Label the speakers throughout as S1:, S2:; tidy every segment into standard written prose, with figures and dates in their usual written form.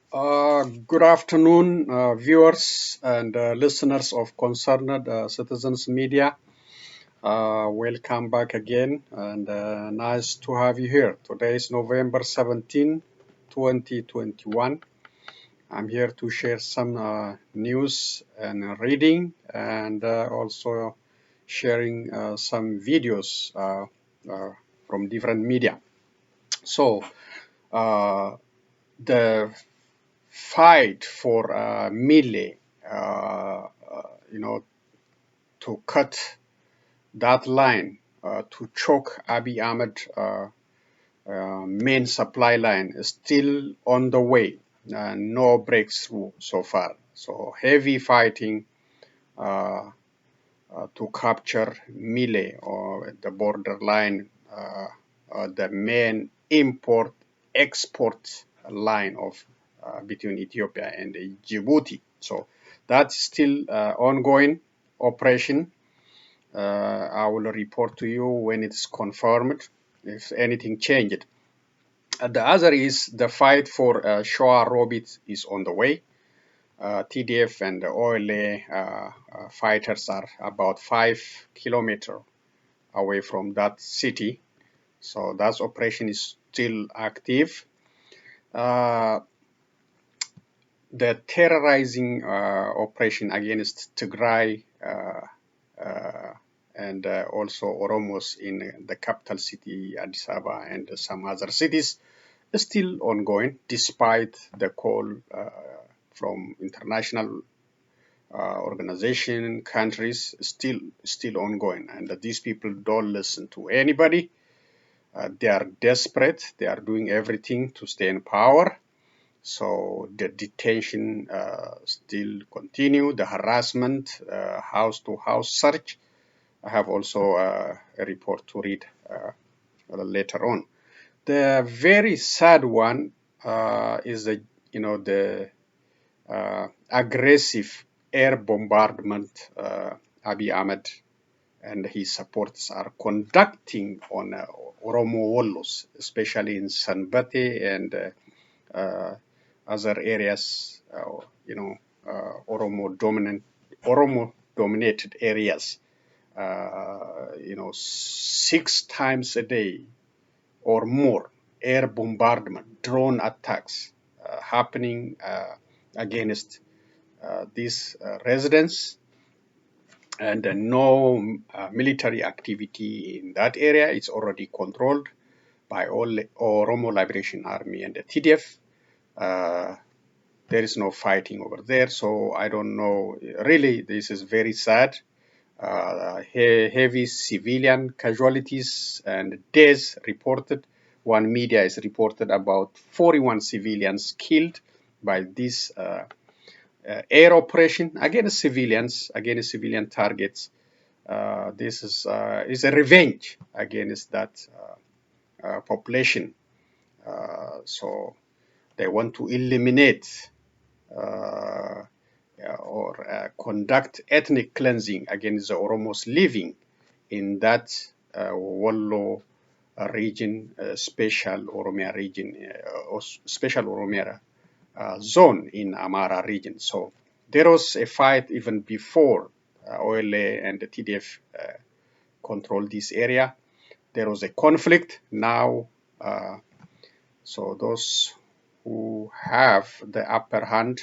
S1: Good afternoon, viewers and listeners of Concerned Citizens Media. Welcome back again, and nice to have you here. Today is November 17, 2021. I'm here to share some news and reading, and also sharing some videos from different media. So, uh, the fight for Mille, you know, to cut that line, to choke Abiy Ahmed main supply line is still on the way. No breakthrough so far. So heavy fighting uh, to capture Mille or the borderline, the main import-export line of between Ethiopia and Djibouti. So that's still ongoing operation. I will report to you when it's confirmed, if anything changed. The other is the fight for Shoa Robit is on the way. TDF and the OLA fighters are about 5 kilometers away from that city. So that operation is still active. The terrorizing operation against Tigray and also Oromos in the capital city, Addis Ababa, and some other cities is still ongoing, despite the call from international organization, countries, still ongoing. And these people don't listen to anybody. They are desperate. They are doing everything to stay in power. So the detention still continue, the harassment, house-to-house search. I have also a report to read later on. The very sad one is the aggressive air bombardment Abiy Ahmed and his supporters are conducting on Oromo Wallos, especially in Sanbate and other areas, Oromo dominated areas. 6 times a day or more, air bombardment, drone attacks happening against these residents, and no military activity in that area. It's already controlled by Oromo Liberation Army and the TDF. There is no fighting over there, so I don't know. Really, this is very sad. Heavy civilian casualties and deaths reported. One media is reported about 41 civilians killed by this air operation against civilians, against civilian targets. This is a revenge against that population. So they want to eliminate or conduct ethnic cleansing against the Oromos living in that Wollo region, special Oromia region, or special Oromia zone in Amara region. So there was a fight even before OLA and the TDF controlled this area. There was a conflict. Now, so those who have the upper hand,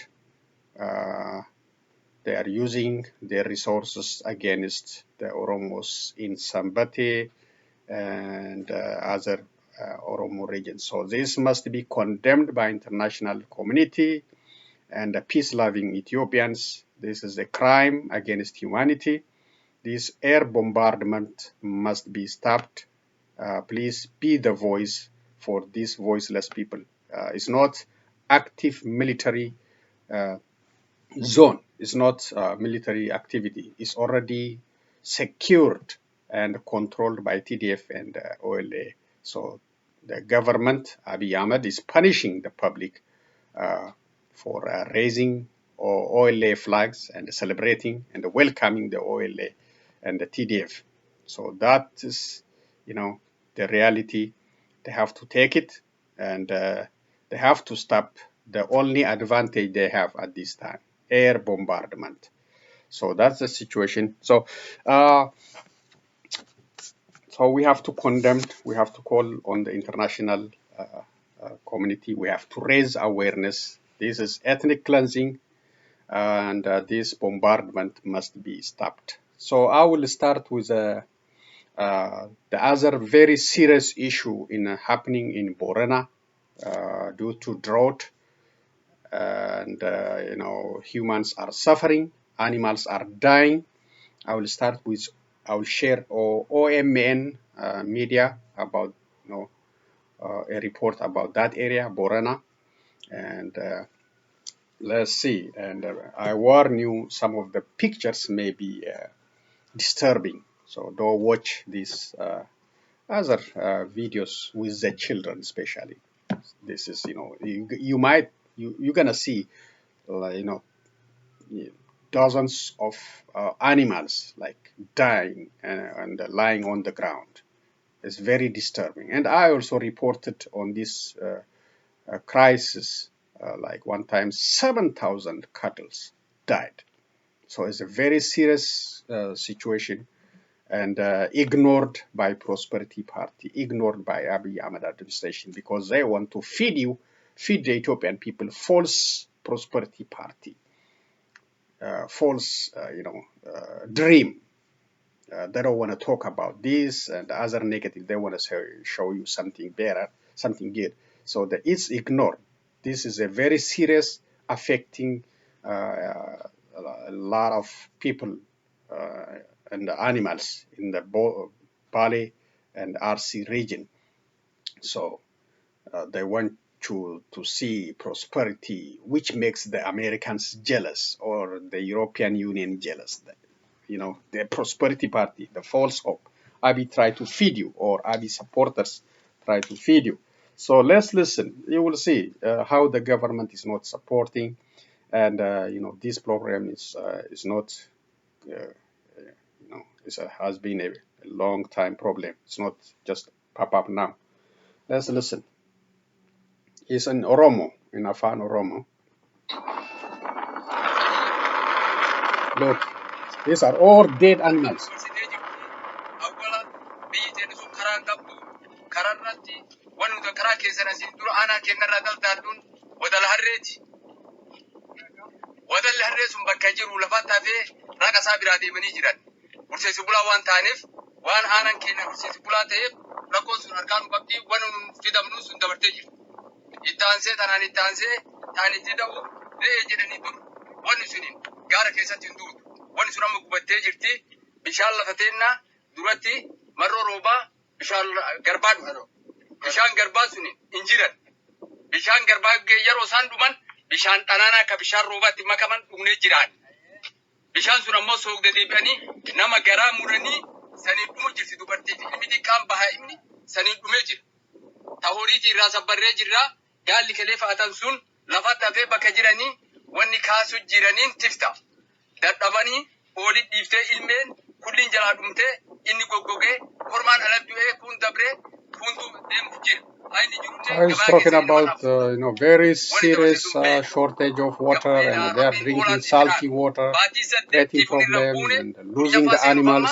S1: they are using their resources against the Oromos in Sambate and other Oromo regions. So this must be condemned by international community and the peace-loving Ethiopians. This is a crime against humanity. This air bombardment must be stopped. Please be the voice for these voiceless people. It's not active military zone. It's not military activity. It's already secured and controlled by TDF and OLA. So the government, Abiy Ahmed, is punishing the public for raising OLA flags and celebrating and welcoming the OLA and the TDF. So that is, the reality. They have to take it, and they have to stop the only advantage they have at this time, air bombardment. So that's the situation. So we have to condemn, we have to call on the international community, we have to raise awareness. This is ethnic cleansing, and this bombardment must be stopped. So I will start with the other very serious issue happening in Borena due to drought, and humans are suffering, animals are dying. I will start with, I will share OMN media about a report about that area, Borena, and let's see. And I warn you, some of the pictures may be disturbing, so don't watch these other videos with the children, especially. This is, you're gonna see, you know, dozens of animals like dying and lying on the ground. It's very disturbing. And I also reported on this crisis, like one time 7,000 cattle died. So it's a very serious situation, and ignored by Prosperity Party, ignored by Abiy Ahmed administration, because they want to feed the Ethiopian people false Prosperity Party, false, dream. They don't want to talk about this and other negative. They want to show you something better, something good. So it's ignored. This is a very serious, affecting a lot of people and the animals in the Bali and RC region. So they want to see prosperity, which makes the Americans jealous or the European Union jealous. The Prosperity Party, the false hope. Abiy try to feed you, or Abiy supporters try to feed you. So let's listen. You will see how the government is not supporting, and this program is not, has been a long time problem. It's not just pop up now. Let's listen. It's in Oromo, in Afan Oromo. Look, these are all dead animals.
S2: waan aanan keenya horsiisi bulaa ta'eef rakkoon sun harkaan qabdi waan nun fidamnu sun dabartee jirti. Ittaansee taanitti ta'u re'ee jedhanii dur wanni suniin gaara keessatti hin duutu. Wanni sun amma gubattee jirti. Bishaan lafa teennaa duratti marroo roobaa bishaan garbaa dhufa. Bishaan garbaa suniin hin jiran. Bishaan garbaa yeroo isaan dhuman bishaan dhanaanaa akka bishaan roobaatti makaman dhugnee jiraan. Bishaan sun ammoo soogdee deebi'anii nama garaa muranii saniin dhumuu jirti dubartii fi ilmi xiqqaan bahaa inni saniin dhumee jira. Tahoriitii irraa sabbarree jirra. Gaalli kelee fa'aatan sun lafatti hafee bakka jiranii wanni kaasu jiraniin tifta. Dadhabanii oolii dhiiftee ilmeen kulliin jalaa dhumtee inni goggogee kormaan ala du'ee kun dabree kuntu deemuuf jira.
S1: I was talking about very serious shortage of water, and they are drinking salty water, getting problem, and losing the animals.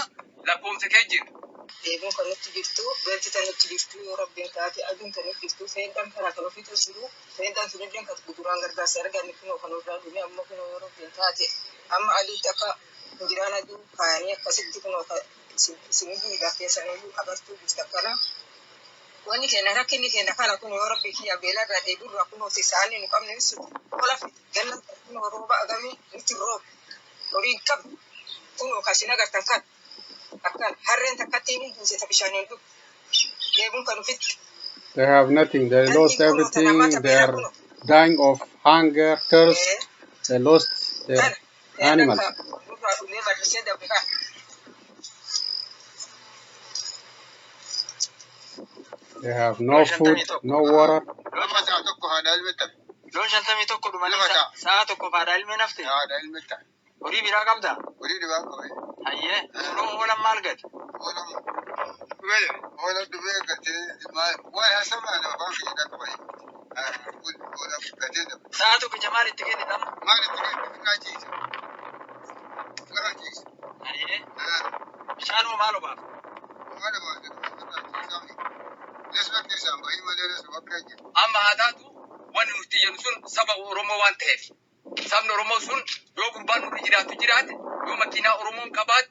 S2: Wani keenya rakkinni keenya kana kun yoo rabbi kiyya beela irraa deebiirraa kun hoose isaanii nu qabne ibsu qola ganna kun rooba agamii nuti rooba horii qabu kun kasin agartan kan akkan harreen takkatti hin buuse bishaaniin dhugu deebuun kan ufitti.
S1: They have nothing. They lost everything. They are dying of hunger, thirst. They lost their animals. They have no food, no water.
S2: ساعته كجمال التقيني دم ما التقيني ناجيس كراجيس يعني شانو ماله باب ماله باب نسبة نسام أي مدينة نسبة كذي أما هذا وننتي ينسون سبب أورومو وانتهي سبب أورومو سون يوم بانو تجرات يوم كنا أورومو كبات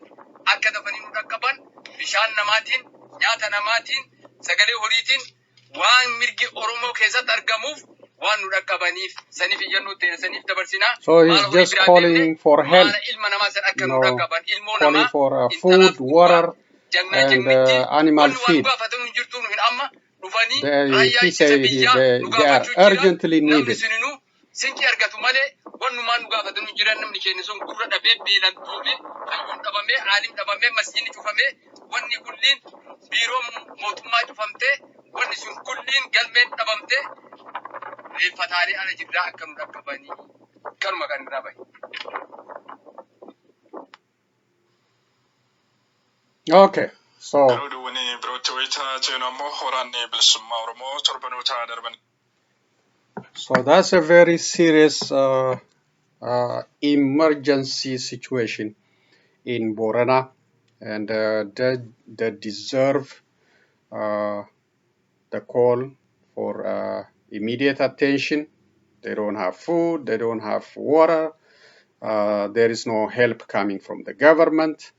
S2: أكيد فنينو ركبان بشان نماتين نياتا نماتين سجله هريتين وان مرجي أورومو كذا ترجموف وان ركبانيف سنيف ينو سنيف دبرسنا
S1: So he's just calling for help, you know, calling for food, water, and animal feed. He say they are urgently needed.
S2: Sinki argatu male wannu man nuga fadanu jiran namni keeni sun gurra dhabe beelan tuubi hayyun dhabame aalim dhabame masjidni cufame wanni kullin biiroo mootummaa cufamte wanni sun kullin galmeen dhabamte reeffataanii ala jirraa akka nu dhaqqabanii kanuma kan irraa bahe.
S1: Okay, so that's a very serious emergency situation in Borena, and they deserve the call for immediate attention. They don't have food, they don't have water, there is no help coming from the government.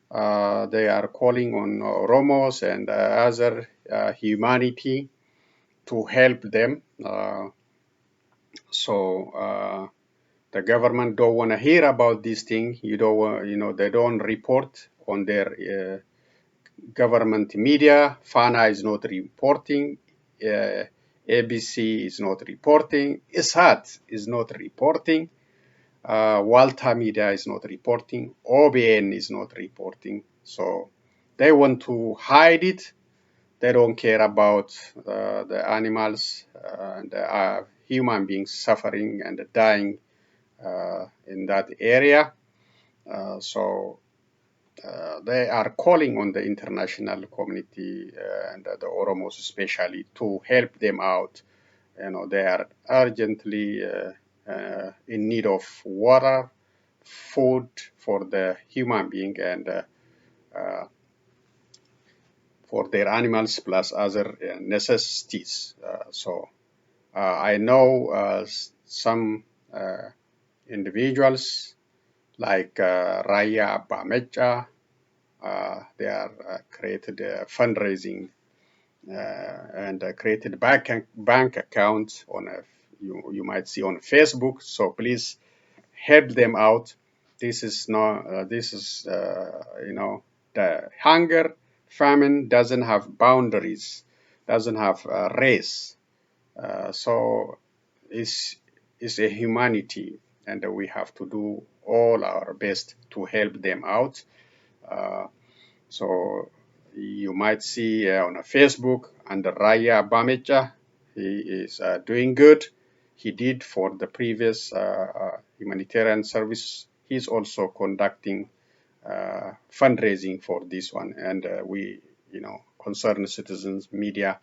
S1: They are calling on Oromos and other humanity to help them. So the government don't want to hear about this thing. They don't report on their government media. FANA is not reporting. ABC is not reporting. ISAT is not reporting. Walta Media is not reporting. OBN is not reporting. So they want to hide it. They don't care about the animals and human beings suffering and dying in that area. So they are calling on the international community and the Oromos especially to help them out. They are urgently in need of water, food for the human being and for their animals plus other necessities. So I know some individuals like Raya Bamecha, they are created fundraising and created bank accounts on you might see on Facebook. So please help them out. This is not the hunger, famine doesn't have boundaries, doesn't have race. So it's a humanity, and we have to do all our best to help them out. So you might see on Facebook under Raya Bamecha, he is doing good. He did for the previous humanitarian service. He's also conducting fundraising for this one, and we, concerned citizens, media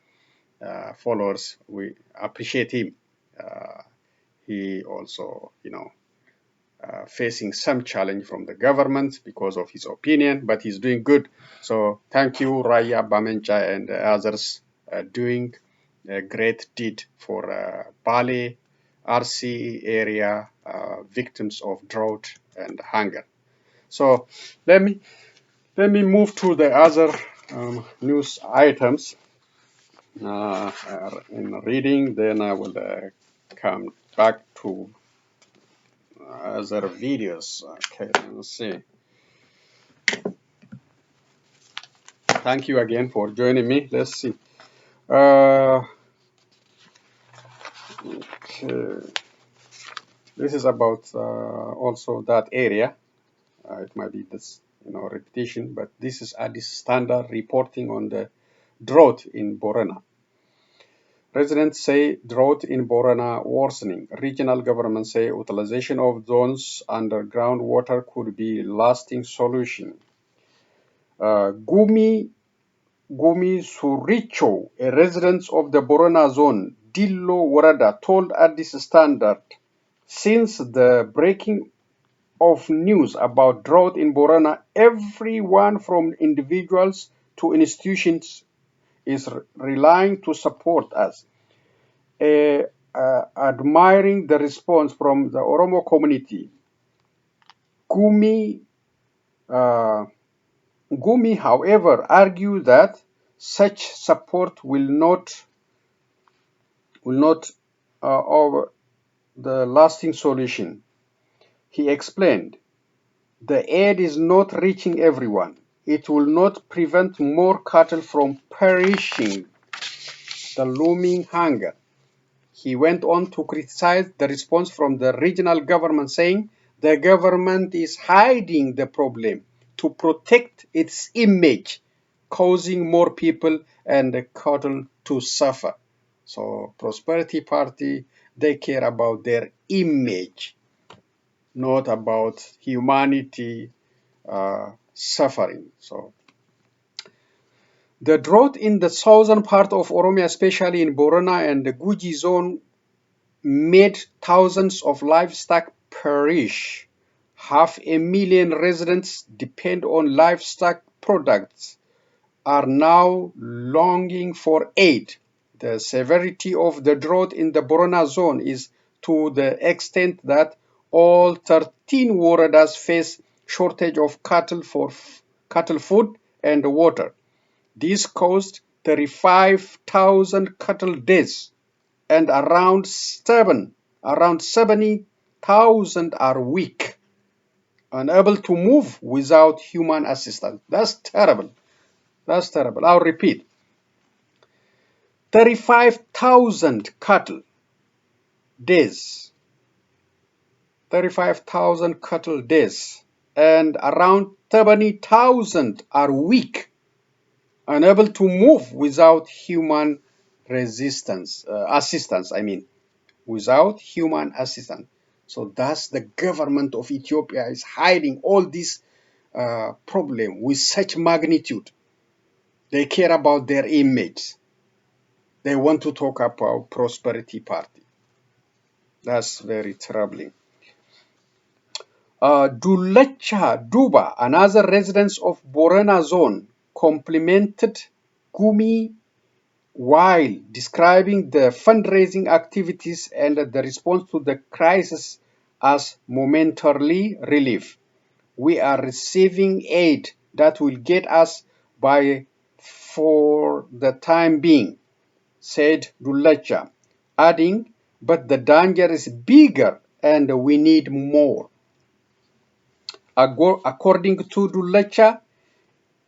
S1: followers, we appreciate him. He also, facing some challenge from the government because of his opinion, but he's doing good. So thank you, Raya Bamencha and others doing a great deed for Bali, RC area victims of drought and hunger. So let me move to the other news items in reading. Then I will come back to other videos. Okay, let's see. Thank you again for joining me. Let's see. Okay. This is about also that area. It might be this, repetition, but this is Addis Standard reporting on the drought in Borena. Residents say drought in Borena worsening. Regional governments say utilization of zones under groundwater could be lasting solution. Gumi Suricho, a resident of the Borena zone, Dillo Warada told Addis Standard, since the breaking of news about drought in Borena, everyone from individuals to institutions is relying to support us. Admiring the response from the Oromo community, uh, Gumi, however, argued that such support will not over the lasting solution. He explained, the aid is not reaching everyone. It will not prevent more cattle from perishing the looming hunger. He went on to criticize the response from the regional government, saying the government is hiding the problem to protect its image, causing more people and the cattle to suffer. So Prosperity Party, they care about their image, not about humanity suffering. So the drought in the southern part of Oromia, especially in Borena and the Gujii Zone, made thousands of livestock perish. 500,000 residents depend on livestock products are now longing for aid. The severity of the drought in the Borena zone is to the extent that all 13 waradas face shortage of cattle food and water. This caused 35,000 cattle deaths and around 70,000 are weak, unable to move without human assistance. That's terrible. That's terrible. I'll repeat. 35,000 cattle deaths. 35,000 cattle deaths and around 70,000 are weak, unable to move without human assistance. Without human assistance. So thus the government of Ethiopia is hiding all this problem with such magnitude. They care about their image. They want to talk about Prosperity Party. That's very troubling. Dulacha Duba, another resident of Borena zone, complimented Gumi while describing the fundraising activities and the response to the crisis as momentary relief. We are receiving aid that will get us by for the time being, said Dulacha, adding, but the danger is bigger and we need more. According to Dulacha,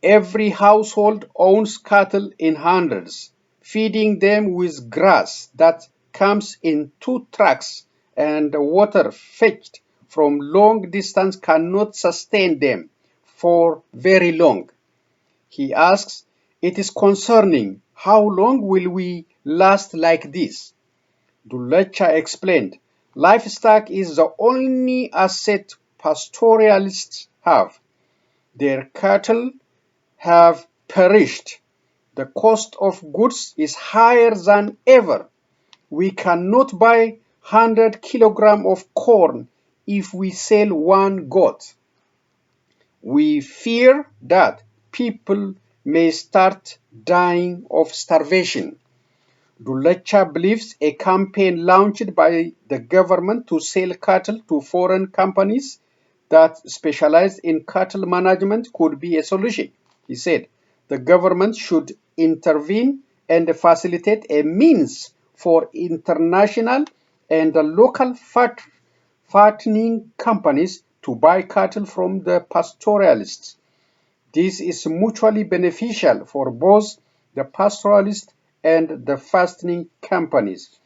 S1: every household owns cattle in hundreds. Feeding them with grass that comes in 2 trucks and water fetched from long distance cannot sustain them for very long. He asks, it is concerning, how long will we last like this? Dulacha explained, livestock is the only asset pastoralists have. Their cattle have perished. The cost of goods is higher than ever. We cannot buy 100 kilograms of corn if we sell 1 goat. We fear that people may start dying of starvation. Dulacha believes a campaign launched by the government to sell cattle to foreign companies that specialize in cattle management could be a solution. He said the government should intervene and facilitate a means for international and local fattening companies to buy cattle from the pastoralists. This is mutually beneficial for both the pastoralists and the fattening companies.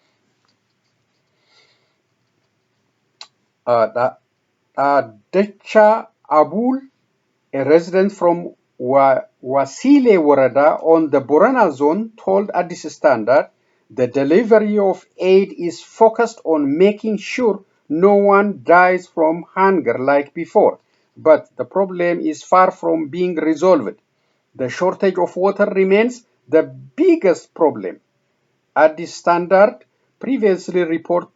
S1: Decha Abul, a resident from Wasile Warada on the Borena zone, told Addis Standard the delivery of aid is focused on making sure no one dies from hunger like before, but the problem is far from being resolved. The shortage of water remains the biggest problem. Addis Standard previously report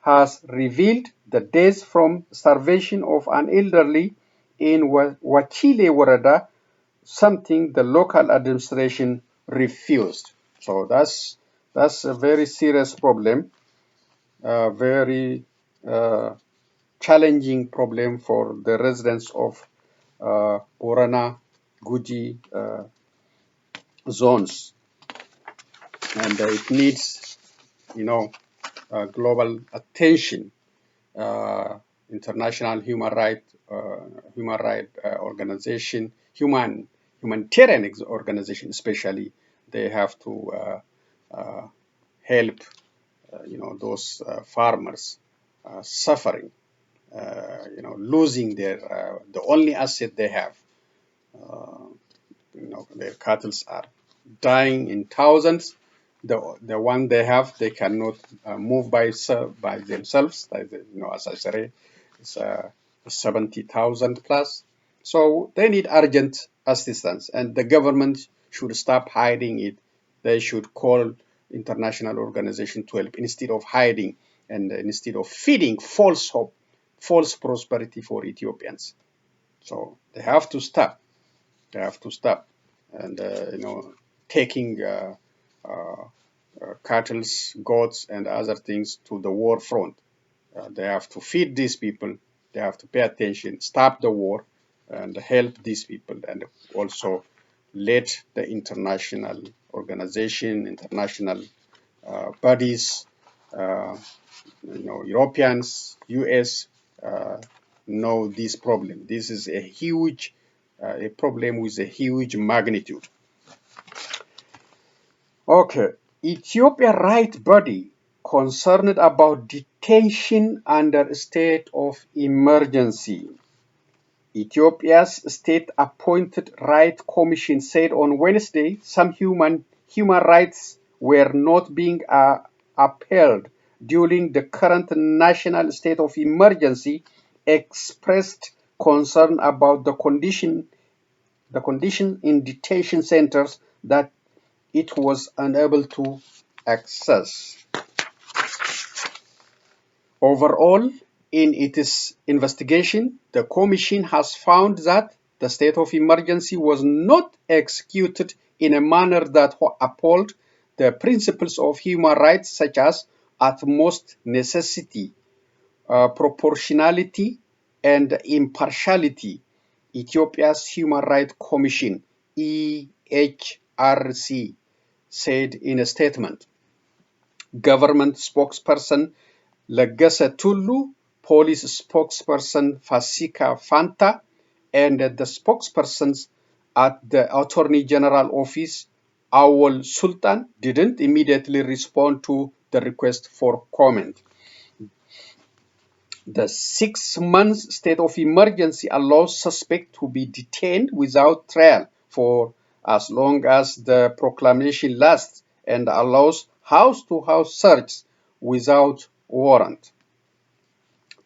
S1: has revealed the deaths from starvation of an elderly in Wachile Warada, something the local administration refused. So that's a very serious problem, very challenging problem for the residents of Borena, Gujii zones, and it needs, global attention. International human right organization, humanitarian organization, especially, they have to help, those farmers suffering, losing the only asset they have. Their cattle are dying in thousands. The one they have, they cannot move by themselves. As I said, it's 70,000 plus. So they need urgent assistance, and the government should stop hiding it. They should call international organization to help instead of hiding and instead of feeding false hope, false prosperity for Ethiopians. So they have to stop. They have to stop, and taking cattle, goats, and other things to the war front. They have to feed these people. They have to pay attention, stop the war, and help these people, and also let the international organization, international bodies, Europeans, US, know this problem. This is a problem with a huge magnitude. Okay, Ethiopia right body concerned about detention under state of emergency. Ethiopia's state-appointed right commission said on Wednesday some human rights were not being upheld during the current national state of emergency, expressed concern about the condition in detention centers that it was unable to access. Overall, in its investigation, the Commission has found that the state of emergency was not executed in a manner that upheld the principles of human rights, such as utmost necessity, proportionality, and impartiality. Ethiopia's Human Rights Commission, EHRC, said in a statement. Government spokesperson Lagasa Tullu, police spokesperson Fasika Fanta, and the spokespersons at the Attorney General Office, Awal Sultan, didn't immediately respond to the request for comment. The 6-month state of emergency allows suspects to be detained without trial for as long as the proclamation lasts and allows house-to-house search without warrant.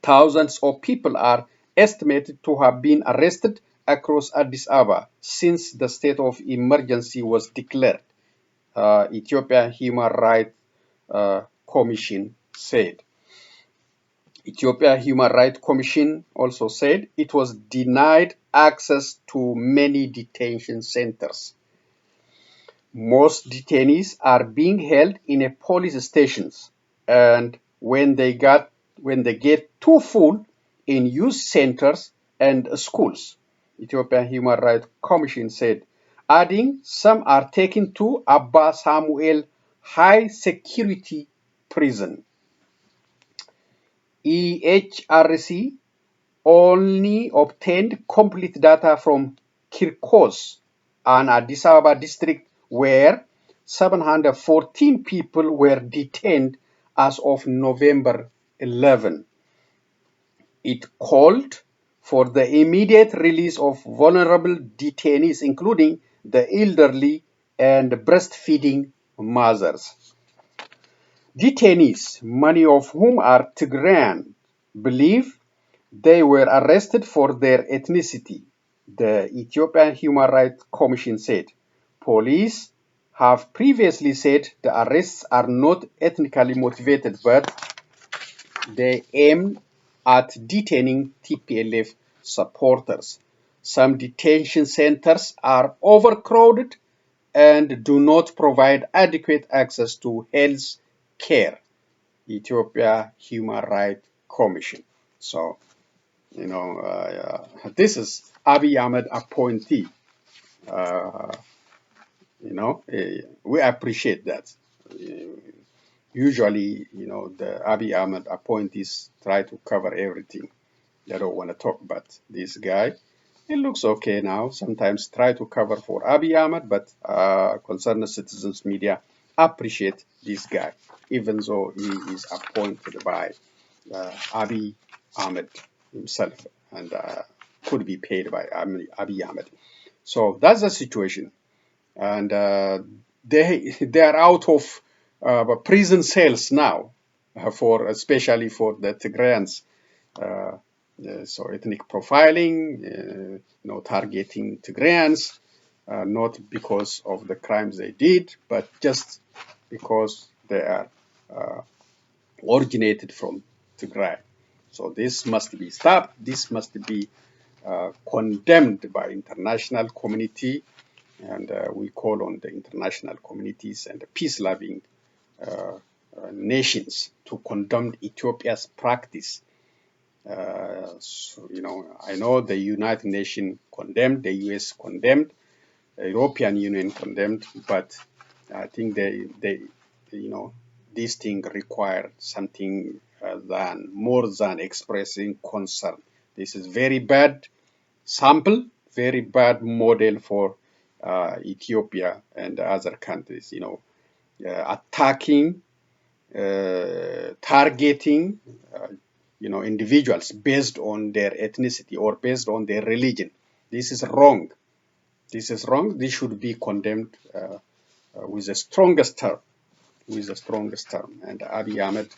S1: Thousands of people are estimated to have been arrested across Addis Ababa since the state of emergency was declared, Ethiopia Human Rights Commission said. Ethiopia Human Rights Commission also said it was denied access to many detention centers. Most detainees are being held in police stations, and when they get too full, in youth centers and schools, Ethiopia Human Rights Commission said, adding some are taken to Abba Samuel High Security Prison. EHRC only obtained complete data from Kirkos, an Addis Ababa district where 714 people were detained as of November 11. It called for the immediate release of vulnerable detainees, including the elderly and breastfeeding mothers. Detainees, many of whom are Tigrayan, believe they were arrested for their ethnicity, the Ethiopian Human Rights Commission said. Police have previously said the arrests are not ethnically motivated, but they aim at detaining TPLF supporters. Some detention centers are overcrowded and do not provide adequate access to health care. Ethiopia Human Rights Commission. So, this is Abiy Ahmed appointee. Uh, we appreciate that. Usually, the Abiy Ahmed appointees try to cover everything. They don't want to talk about this guy. It looks okay now. Sometimes try to cover for Abiy Ahmed, but concerned citizens media appreciate this guy, even though he is appointed by Abiy Ahmed himself and could be paid by Abiy Ahmed. So that's the situation, and they are out of prison cells now, for especially for the Tigrayans. Uh, so ethnic profiling, targeting Tigrayans, not because of the crimes they did, but just because they are originated from Tigray. So this must be stopped. This must be condemned by international community, and we call on the international communities and the peace-loving nations to condemn Ethiopia's practice. I know the United Nations condemned, the US condemned, the European Union condemned, but I think this thing require something more than expressing concern. This is very bad sample, very bad model for Ethiopia and other countries. Attacking, targeting, individuals based on their ethnicity or based on their religion. This is wrong. This is wrong. This should be condemned with the strongest term. And Abiy Ahmed,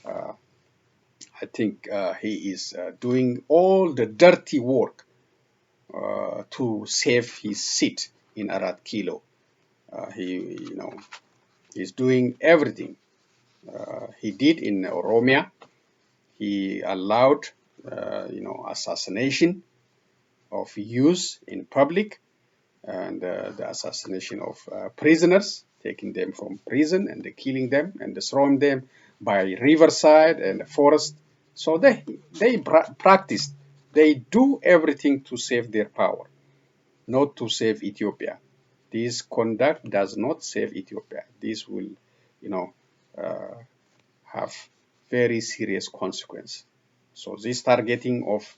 S1: I think he is doing all the dirty work to save his seat in Arat Kilo. He's doing everything he did in Oromia. He allowed, assassination of youth in public, and the assassination of prisoners, taking them from prison and killing them and throwing them by riverside and forest. So they practiced. They do everything to save their power, not to save Ethiopia. This conduct does not save Ethiopia. This will, uh, have very serious consequence. So this targeting of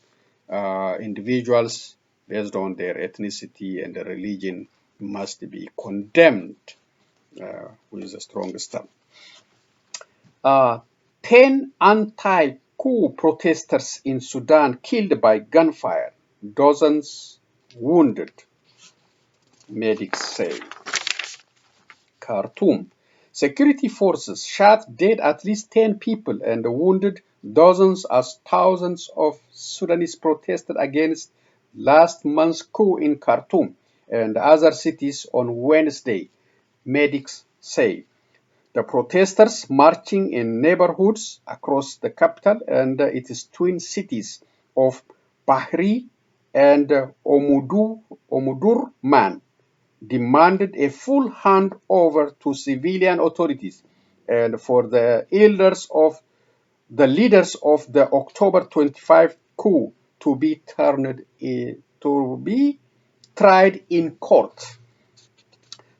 S1: individuals based on their ethnicity and religion must be condemned with the strongest term. 10 anti-coup protesters in Sudan killed by gunfire, dozens wounded, medics say. Khartoum. Security forces shot dead at least 10 people and wounded dozens as thousands of Sudanese protested against last month's coup in Khartoum and other cities on Wednesday, medics say. The protesters marching in neighborhoods across the capital and its twin cities of Bahri and Omdurman demanded a full handover to civilian authorities and for the leaders of the October 25 coup to be tried in court.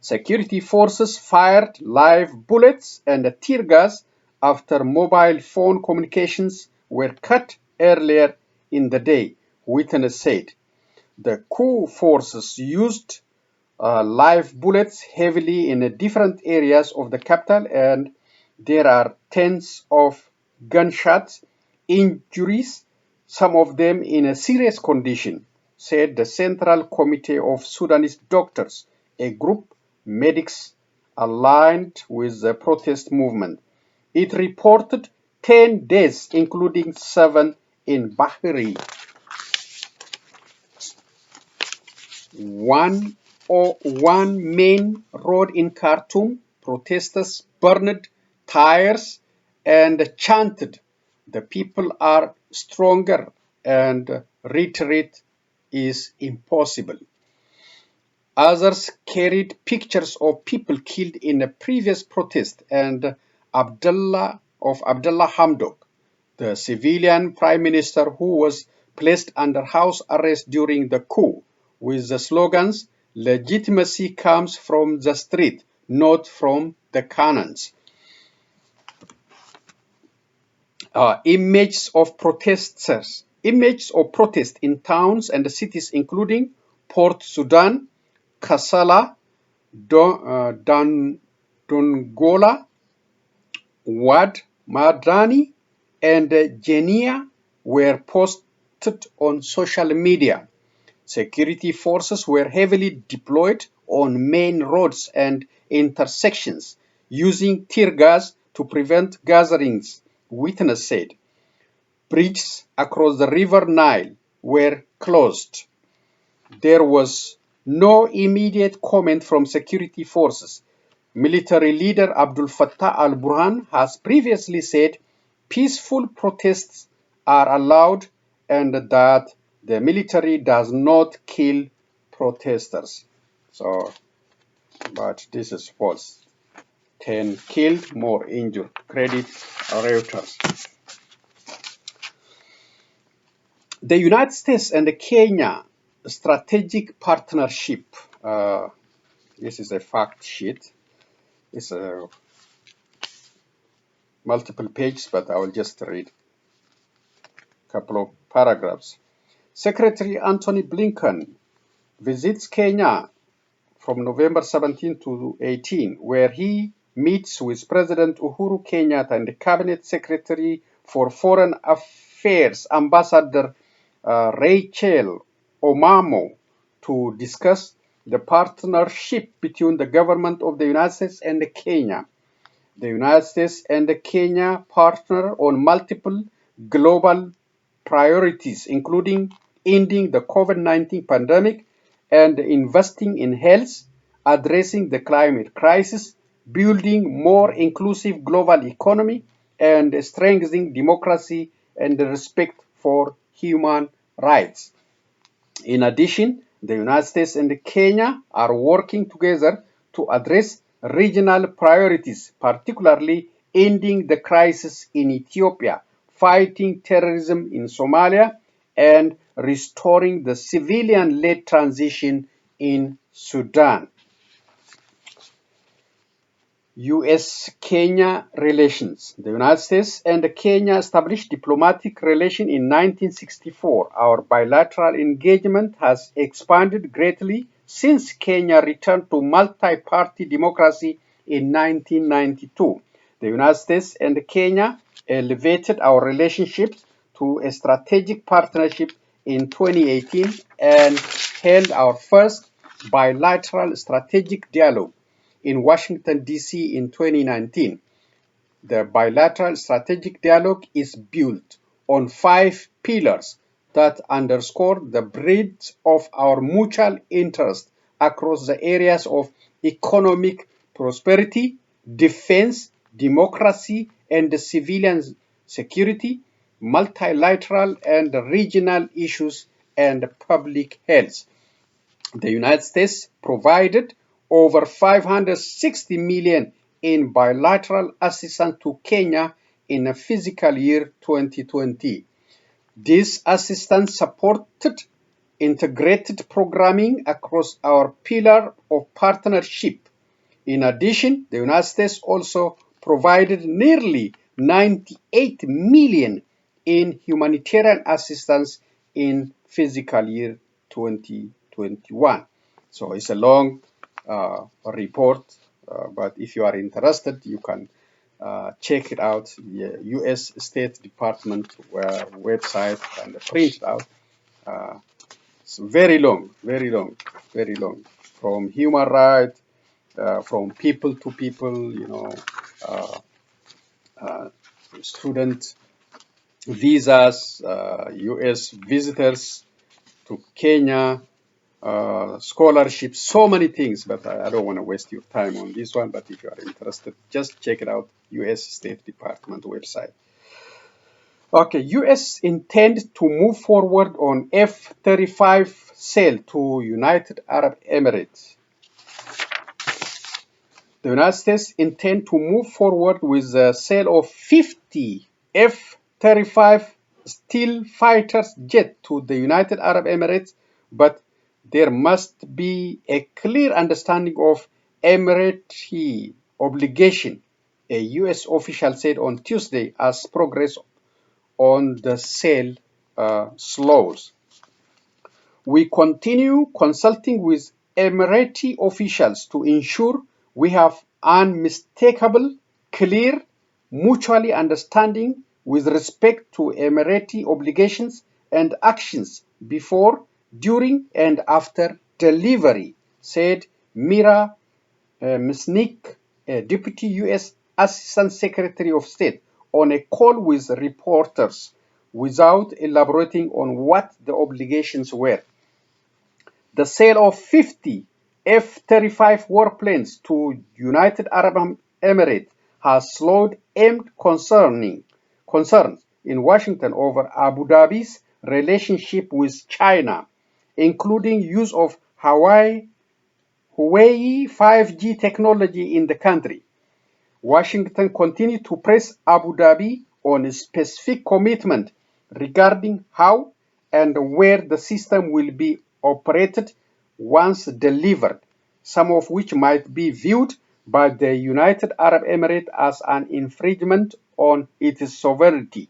S1: Security forces fired live bullets and tear gas after mobile phone communications were cut earlier in the day, witnesses said. The coup forces used live bullets heavily in different areas of the capital, and there are tens of gunshots injuries, some of them in a serious condition, said the Central Committee of Sudanese Doctors, a group medics aligned with the protest movement. It reported 10 deaths, including 7 in Bahri. One US-01 main road in Khartoum, protesters burned tires and chanted, "The people are stronger and retreat is impossible." Others carried pictures of people killed in a previous protest and Abdullah Hamdok, the civilian prime minister who was placed under house arrest during the coup, with the slogans, "Legitimacy comes from the street, not from the cannons." Images of protest in towns and cities including Port Sudan, Kassala, Dongola, Wad Madani, and Jenia were posted on social media. Security forces were heavily deployed on main roads and intersections, using tear gas to prevent gatherings, witnesses said. Bridges across the River Nile were closed. There was no immediate comment from security forces. Military leader Abdul Fattah al-Burhan has previously said peaceful protests are allowed and that the military does not kill protesters. But this is false. 10 killed, more injured. Credit Reuters. The United States and Kenya strategic partnership. This is a fact sheet. It's a multiple pages, but I will just read a couple of paragraphs. Secretary Antony Blinken visits Kenya from November 17 to 18, where he meets with President Uhuru Kenyatta and the Cabinet Secretary for Foreign Affairs, Ambassador Rachel Omamo, to discuss the partnership between the government of the United States and Kenya. The United States and Kenya partner on multiple global priorities, including ending the COVID-19 pandemic and investing in health, addressing the climate crisis, building more inclusive global economy, and strengthening democracy and respect for human rights. In addition, the United States and Kenya are working together to address regional priorities, particularly ending the crisis in Ethiopia, fighting terrorism in Somalia, and restoring the civilian-led transition in Sudan. US-Kenya relations. The United States and Kenya established diplomatic relations in 1964. Our bilateral engagement has expanded greatly since Kenya returned to multi-party democracy in 1992. The United States and Kenya elevated our relationship to a strategic partnership in 2018 and held our first bilateral strategic dialogue in Washington, D.C. in 2019. The bilateral strategic dialogue is built on 5 pillars that underscore the breadth of our mutual interest across the areas of economic prosperity, defense, democracy, and civilian security, multilateral and regional issues, and public health. The United States provided over $560 million in bilateral assistance to Kenya in fiscal year 2020. This assistance supported integrated programming across our pillar of partnership. In addition, the United States also provided nearly $98 million in humanitarian assistance in fiscal year 2021. So it's a long report, but if you are interested, you can check it out. The U.S. State Department website and print it out. It's very long, very long, very long. From human rights, from people to people, student visas, U.S. visitors to Kenya, scholarships, so many things, but I don't want to waste your time on this one. But if you are interested, just check it out, U.S. State Department website. Okay, U.S. intends to move forward on F-35 sale to United Arab Emirates. The United States intend to move forward with the sale of 50 F-35 stealth fighter jets to the United Arab Emirates, but there must be a clear understanding of Emirati obligation, a U.S. official said on Tuesday as progress on the sale slows. We continue consulting with Emirati officials to ensure we have unmistakable, clear, mutually understanding with respect to Emirati obligations and actions before, during, and after delivery, said Mira Misnik, Deputy U.S. Assistant Secretary of State, on a call with reporters without elaborating on what the obligations were. The sale of 50 F-35 warplanes to United Arab Emirates has slowed aimed concerns in Washington over Abu Dhabi's relationship with China, including use of Huawei 5G technology in the country. Washington continued to press Abu Dhabi on a specific commitment regarding how and where the system will be operated once delivered, some of which might be viewed by the United Arab Emirates as an infringement on its sovereignty.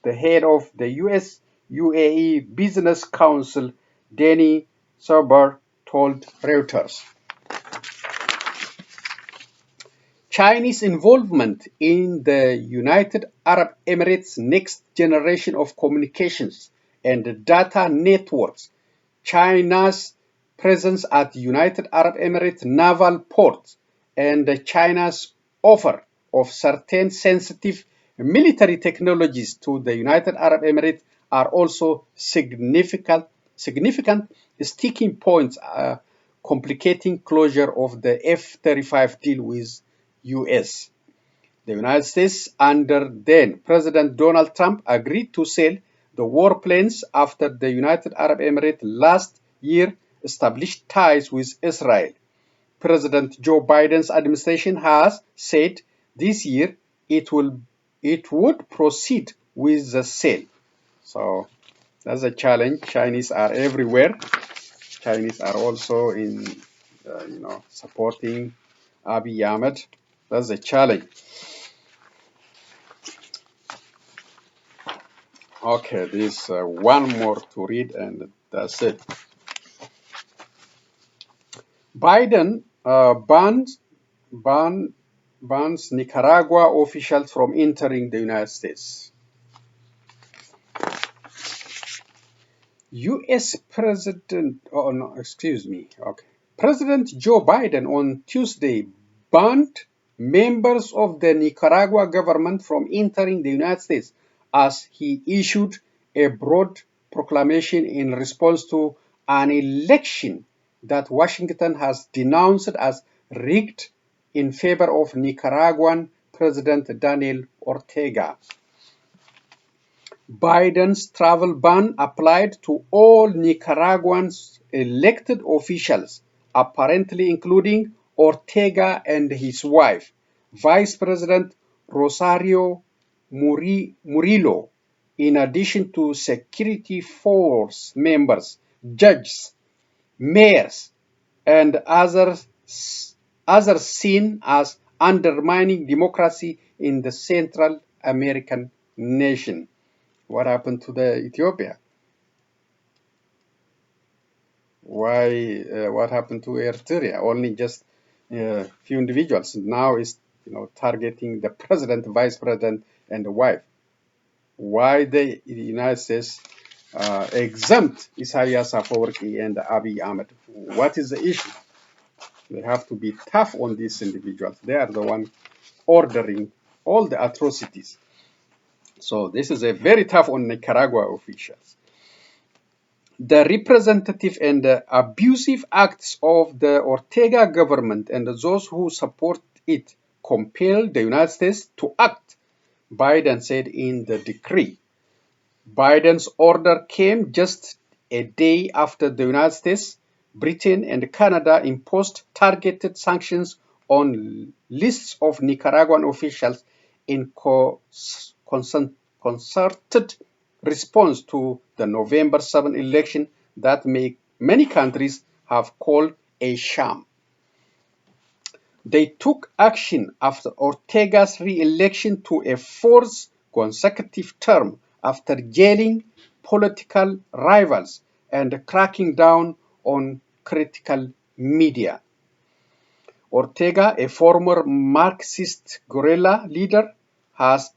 S1: The head of the US-UAE Business Council, Danny Sauber, told Reuters. Chinese involvement in the United Arab Emirates' next generation of communications and data networks, China's presence at United Arab Emirates naval ports, and China's offer of certain sensitive military technologies to the United Arab Emirates are also significant sticking points complicating closure of the F-35 deal with US. The United States, under then President Donald Trump, agreed to sell the warplanes after the United Arab Emirates last year established ties with Israel. President Joe Biden's administration has said this year it would proceed with the sale. So that's a challenge. Chinese are everywhere. Chinese are also in, supporting Abiy Ahmed. That's a challenge. Okay, this one more to read and that's it. Biden bans Nicaragua officials from entering the United States. U.S. President, President Joe Biden on Tuesday banned members of the Nicaragua government from entering the United States as he issued a broad proclamation in response to an election that Washington has denounced as rigged in favor of Nicaraguan President Daniel Ortega. Biden's travel ban applied to all Nicaraguans elected officials, apparently including Ortega and his wife, Vice President Rosario Murillo, in addition to security force members, judges, mayors, and others seen as undermining democracy in the Central American nation. What happened to the Ethiopia? Why? What happened to Eritrea? Only just a few individuals. Now is targeting the president, vice president, and the wife. Why the United States exempt Isaias Afwerki and Abiy Ahmed? What is the issue? They have to be tough on these individuals. They are the one ordering all the atrocities. So this is a very tough on Nicaragua officials. The representative and abusive acts of the Ortega government and those who support it compel the United States to act, Biden said in the decree. Biden's order came just a day after the United States, Britain, and Canada imposed targeted sanctions on lists of Nicaraguan officials in concerted response to the November 7 election that many countries have called a sham. They took action after Ortega's re-election to a fourth consecutive term after jailing political rivals and cracking down on critical media. Ortega, a former Marxist guerrilla leader, has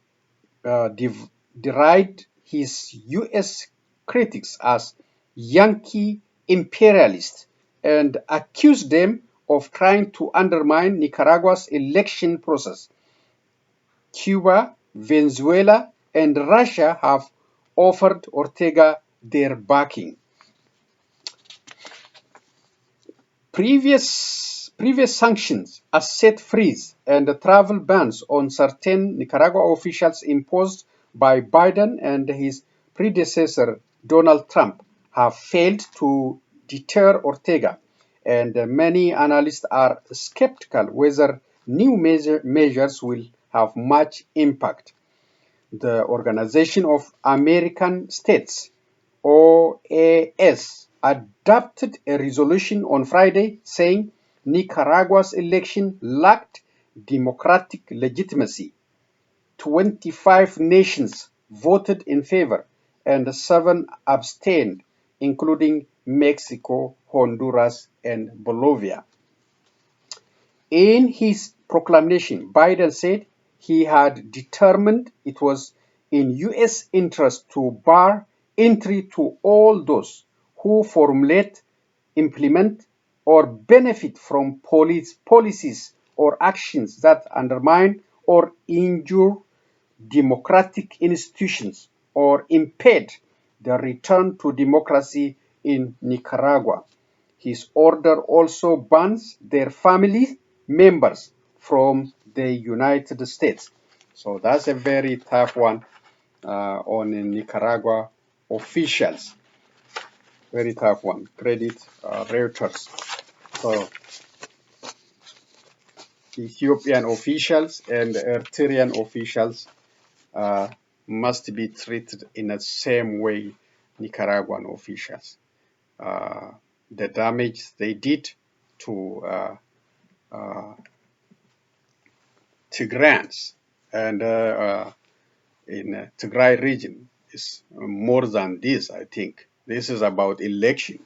S1: derided his U.S. critics as Yankee imperialists and accused them of trying to undermine Nicaragua's election process. Cuba, Venezuela, and Russia have offered Ortega their backing. Previous sanctions, asset freeze, and travel bans on certain Nicaragua officials imposed by Biden and his predecessor Donald Trump have failed to deter Ortega, and many analysts are skeptical whether new measures will have much impact. The Organization of American States, OAS, adopted a resolution on Friday saying Nicaragua's election lacked democratic legitimacy. 25 nations voted in favor and 7 abstained, including Mexico, Honduras, and Bolivia. In his proclamation, Biden said he had determined it was in U.S. interest to bar entry to all those who formulate, implement, or benefit from policies or actions that undermine or injure democratic institutions or impede the return to democracy in Nicaragua. His order also bans their family members from the United States. So that's a very tough one on Nicaragua officials. Very tough one. Credit Reuters. So Ethiopian officials and Eritrean officials must be treated in the same way Nicaraguan officials. The damage they did to Tigrans and in Tigray region is more than this, I think. This is about election.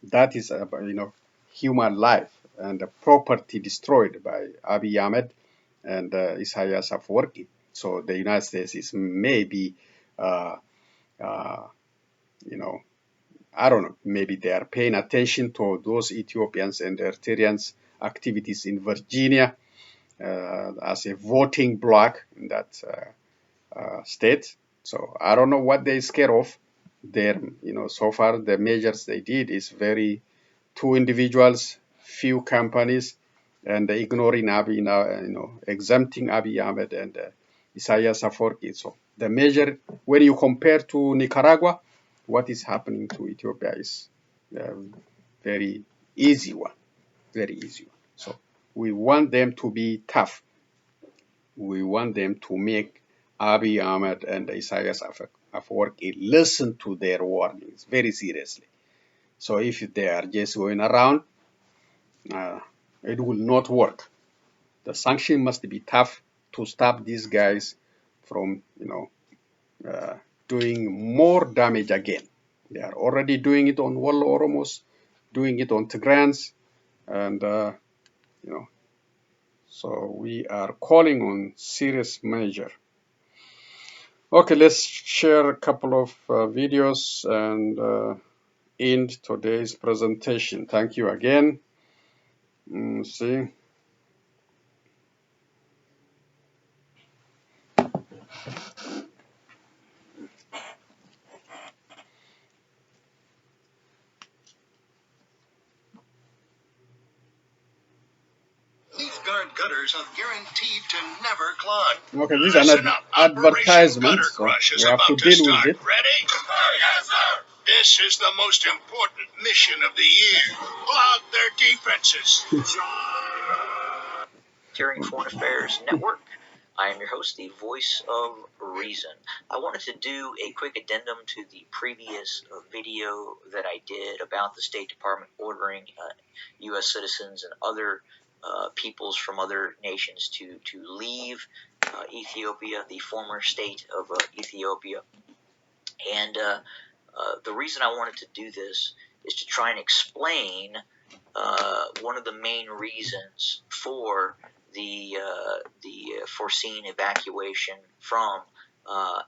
S1: That is about, human life and property destroyed by Abiy Ahmed and Isaias Afwerki. So the United States is maybe, uh, uh, you know, I don't know, maybe they are paying attention to those Ethiopians and Eritreans' activities in Virginia as a voting bloc in that state. So I don't know what they're scared of. There, so far the measures they did is very two individuals, few companies, and ignoring Abiy, exempting Abiy Ahmed and Isaias Afwerki. So the measure, when you compare to Nicaragua, what is happening to Ethiopia is very easy one, very easy one. So we want them to be tough. We want them to make Abiy Ahmed and Isaias Afwerki listen to their warnings very seriously. So if they are just going around, it will not work. The sanction must be tough to stop these guys from, doing more damage again. They are already doing it on Wollo Oromos, doing it on Tigrans, and so we are calling on serious measure. Okay, let's share a couple of videos and end today's presentation. Thank you again. See.
S2: workers are guaranteed to never clog.
S1: Okay, these are not advertisements, so we have to deal with it.
S2: Ready? Yes, sir. This is the most important mission of the year. Clog their defenses.
S3: Humanitarian Foreign Affairs Network. I am your host, the voice of reason. I wanted to do a quick addendum to the previous video that I did about the State Department ordering U.S. citizens and other peoples from other nations to leave Ethiopia, the former state of Ethiopia. And the reason I wanted to do this is to try and explain one of the main reasons for the foreseen evacuation from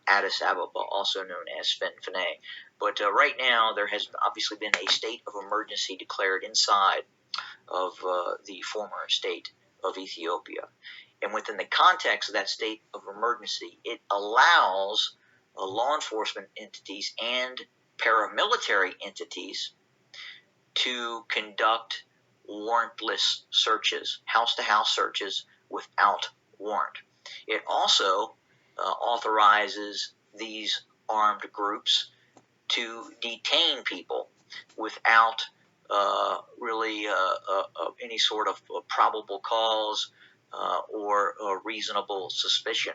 S3: Addis Ababa, also known as Fenfene. But right now, there has obviously been a state of emergency declared inside of the former state of Ethiopia. And within the context of that state of emergency, it allows law enforcement entities and paramilitary entities to conduct warrantless searches, house-to-house searches without warrant. It also authorizes these armed groups to detain people without really any sort of probable cause or reasonable suspicion.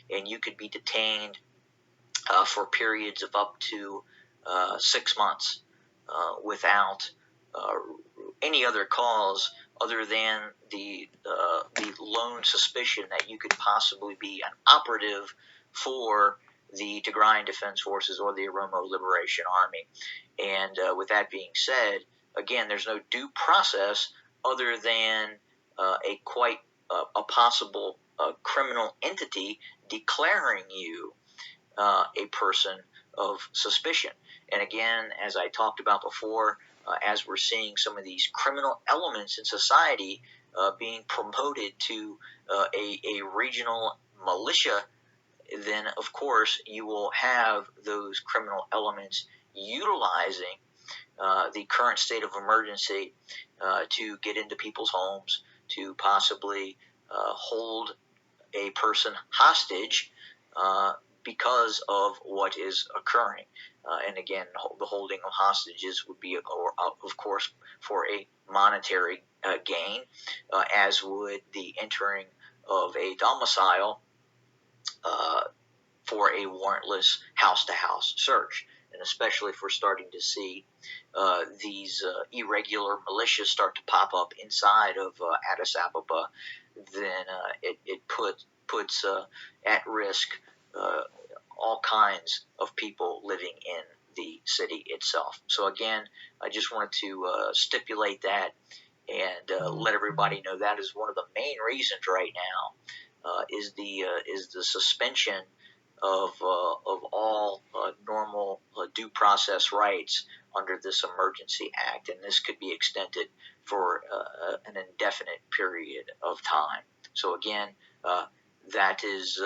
S3: And you could be detained for periods of up to 6 months without any other cause other than the lone suspicion that you could possibly be an operative for the Tigrayan Defense Forces or the Oromo Liberation Army. And with that being said, again, there's no due process other than a possible criminal entity declaring you a person of suspicion. And again, as I talked about before, as we're seeing some of these criminal elements in society being promoted to a regional militia, then of course you will have those criminal elements utilizing the current state of emergency to get into people's homes, to possibly hold a person hostage because of what is occurring. And again, the holding of hostages would be, of course, for a monetary gain, as would the entering of a domicile for a warrantless house-to-house search. And especially if we're starting to see these irregular militias start to pop up inside of Addis Ababa, then it puts at risk all kinds of people living in the city itself. So again, I just wanted to stipulate that and let everybody know that is one of the main reasons right now is the suspension of all normal due process rights under this Emergency Act, and this could be extended for an indefinite period of time. So again, that is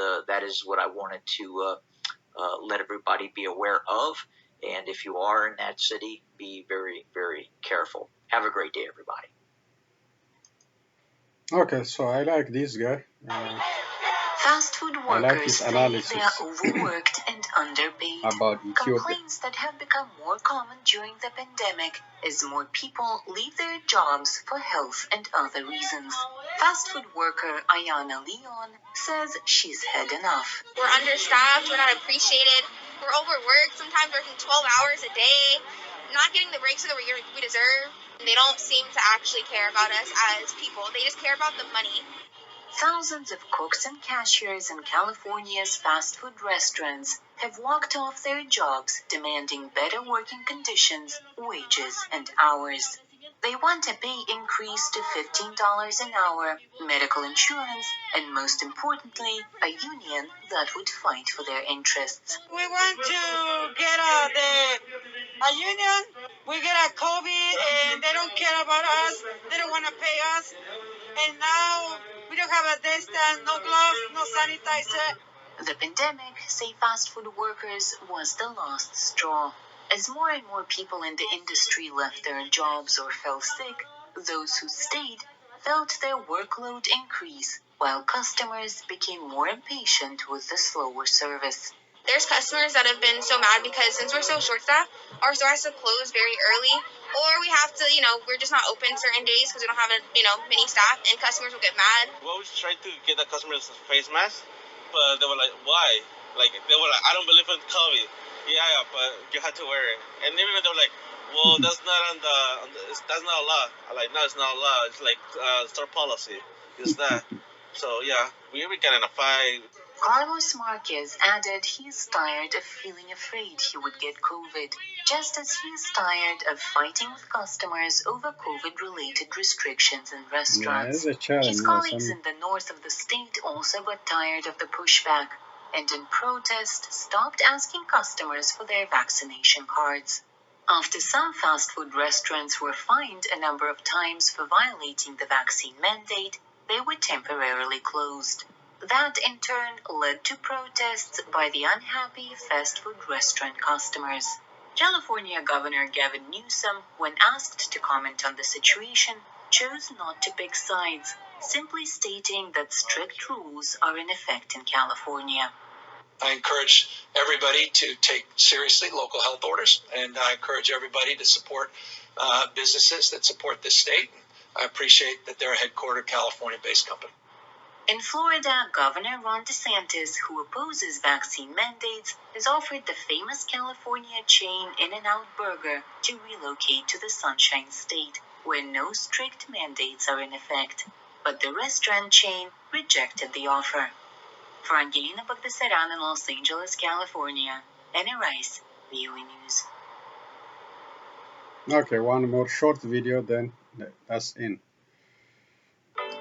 S3: what I wanted to let everybody be aware of. And if you are in that city, be very, very careful. Have a great day, everybody.
S1: Okay, so I like this guy.
S4: Fast food
S1: I like
S4: workers
S1: his
S4: say
S1: analysis
S4: they are overworked and underpaid.
S1: about Ethiopia.
S4: Complaints that have become more common during the pandemic as more people leave their jobs for health and other reasons. Fast food worker Ayana Leon says she's had enough.
S5: We're understaffed, we're not appreciated, we're overworked, sometimes working 12 hours a day, not getting the breaks that we deserve. They don't seem to actually care about us as people, they just care about the money.
S4: Thousands of cooks and cashiers in California's fast food restaurants have walked off their jobs demanding better working conditions, wages, and hours. They want a pay increase to $15 an hour, medical insurance, and most importantly, a union that would fight for their interests.
S6: We want to get a union. We get a COVID and they don't care about us. They don't want to pay us. And now we don't have a distance, no gloves, no sanitizer.
S4: The pandemic, say fast food workers, was the last straw. As more and more people in the industry left their jobs or fell sick, those who stayed felt their workload increase while customers became more impatient with the slower service.
S5: There's customers that have been so mad because since we're so short-staffed, our store has to close very early, or we have to, we're just not open certain days because we don't have, many staff, and customers will get mad.
S7: We always try to get the customers face masks, but they were like, why? Like, they were like, I don't believe in COVID. Yeah, but you have to wear it. And even they were like, well, that's not that's not a law. I'm like, no, it's not a law. It's like store policy. It's that. So, yeah, we were getting a fight.
S4: Carlos Marquez added he's tired of feeling afraid he would get COVID, just as he's tired of fighting with customers over COVID-related restrictions in restaurants. His colleagues in the north of the state also got tired of the pushback, and in protest stopped asking customers for their vaccination cards. After some fast food restaurants were fined a number of times for violating the vaccine mandate, they were temporarily closed. That in turn led to protests by the unhappy fast food restaurant customers. California Governor Gavin Newsom, when asked to comment on the situation, chose not to pick sides, simply stating that strict rules are in effect in California.
S8: I encourage everybody to take seriously local health orders, and I encourage everybody to support businesses that support this state. I appreciate that they're a headquartered California-based company.
S4: In Florida, Governor Ron DeSantis, who opposes vaccine mandates, has offered the famous California chain In-N-Out Burger to relocate to the Sunshine State, where no strict mandates are in effect. But the restaurant chain rejected the offer. For Angelina Bagdasaran in Los Angeles, California, Anna Rice, VOA News.
S1: Okay, one more short video, then that's in.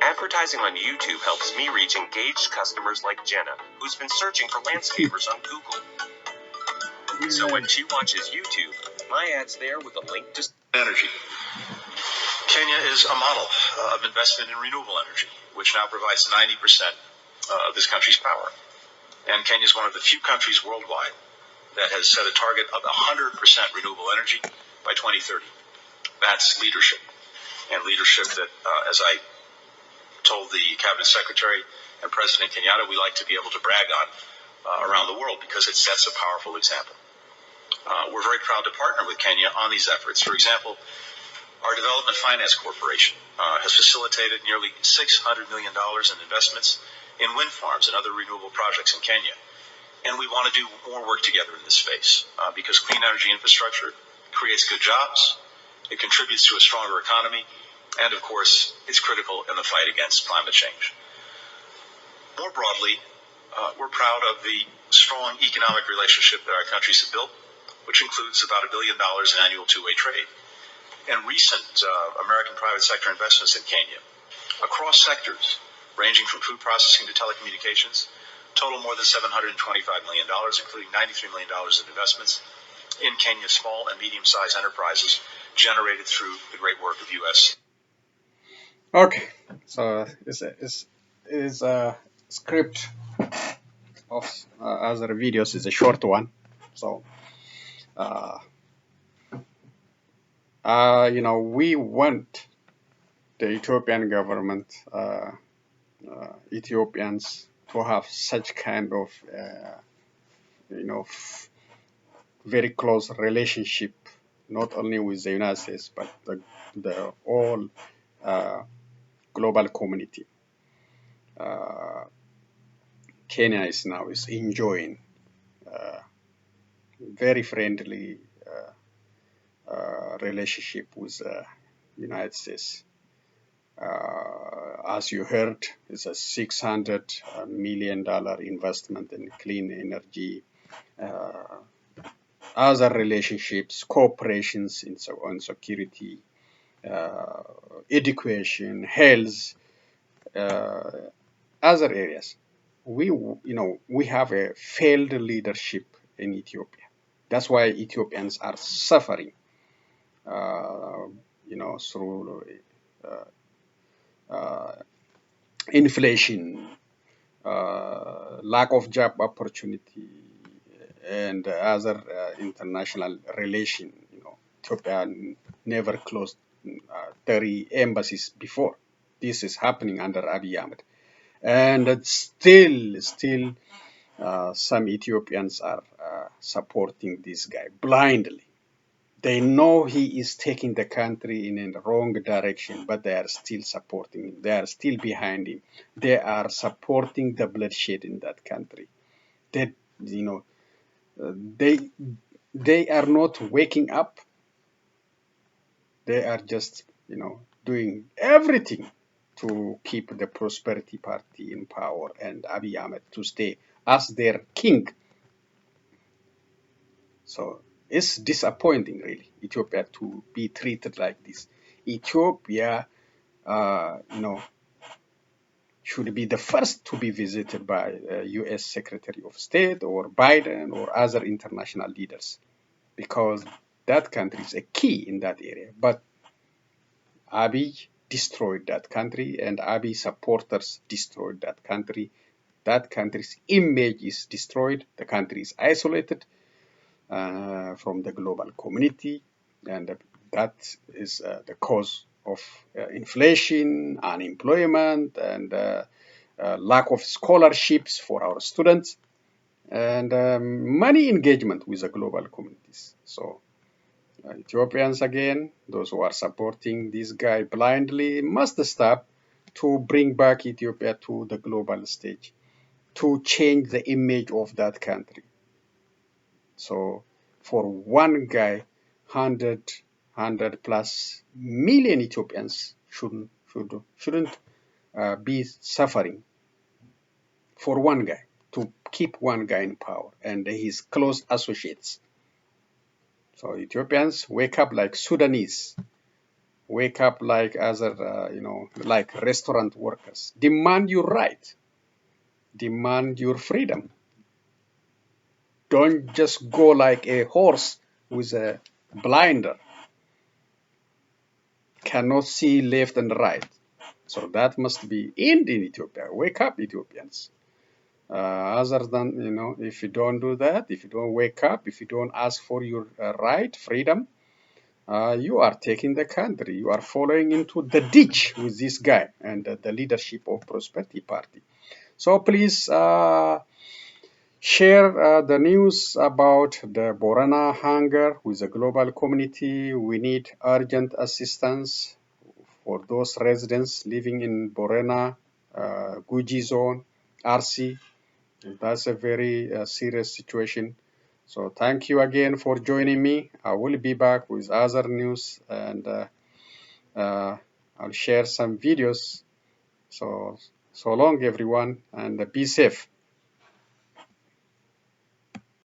S9: Advertising on YouTube helps me reach engaged customers like Jenna, who's been searching for landscapers on Google. So when she watches YouTube, my ad's there with a link to
S10: energy. Kenya is a model of investment in renewable energy, which now provides 90% of this country's power. And Kenya is one of the few countries worldwide that has set a target of 100% renewable energy by 2030. That's leadership. And leadership that, as I told the Cabinet Secretary and President Kenyatta, we like to be able to brag on around the world because it sets a powerful example. We're very proud to partner with Kenya on these efforts. For example, our Development Finance Corporation has facilitated nearly $600 million in investments in wind farms and other renewable projects in Kenya. And we want to do more work together in this space because clean energy infrastructure creates good jobs, it contributes to a stronger economy, and of course, it's critical in the fight against climate change. More broadly, we're proud of the strong economic relationship that our countries have built, which includes about $1 billion in annual two-way trade. And recent American private sector investments in Kenya across sectors, ranging from food processing to telecommunications, total more than $725 million, including $93 million in investments in Kenya's small and medium-sized enterprises generated through the great work of U.S.
S1: Okay, so it's a script of other videos. Is a short one, so we want the Ethiopian government, Ethiopians, to have such kind of very close relationship, not only with the United States but the all global community. Kenya is enjoying very friendly relationship with the United States. As you heard, it's a $600 million investment in clean energy, other relationships, cooperations on security, education, health, other areas. We have a failed leadership in Ethiopia. That's why Ethiopians are suffering, through inflation, lack of job opportunity, and other international relation. Ethiopia never closed 30 embassies before. This is happening under Abiy Ahmed. And it's still some Ethiopians are supporting this guy blindly. They know he is taking the country in a wrong direction, but they are still supporting him. They are still behind him. They are supporting the bloodshed in that country. They, you know, they are not waking up. They are just, doing everything to keep the Prosperity Party in power and Abiy Ahmed to stay as their king. So it's disappointing, really, Ethiopia to be treated like this. Ethiopia, should be the first to be visited by U.S. Secretary of State or Biden or other international leaders, because that country is a key in that area. But Abiy destroyed that country, and Abiy supporters destroyed that country. That country's image is destroyed. The country is isolated from the global community, and that is the cause of inflation, unemployment, and lack of scholarships for our students, and money engagement with the global communities. So Ethiopians, again, those who are supporting this guy blindly, must stop to bring back Ethiopia to the global stage, to change the image of that country. So for one guy, 100 plus million Ethiopians shouldn't be suffering for one guy, to keep one guy in power and his close associates. So Ethiopians, wake up like Sudanese, wake up like other, like restaurant workers. Demand your right, demand your freedom. Don't just go like a horse with a blinder, cannot see left and right. So that must be in Ethiopia. Wake up, Ethiopians. Other than, if you don't do that, if you don't wake up, if you don't ask for your right, freedom, you are taking the country. You are following into the ditch with this guy and the leadership of Prosperity Party. So please share the news about the Borena hunger with the global community. We need urgent assistance for those residents living in Borena, Gujii Zone, RC. That's a very serious situation. So thank you again for joining me. I will be back with other news, and I'll share some videos. So long, everyone, and be safe.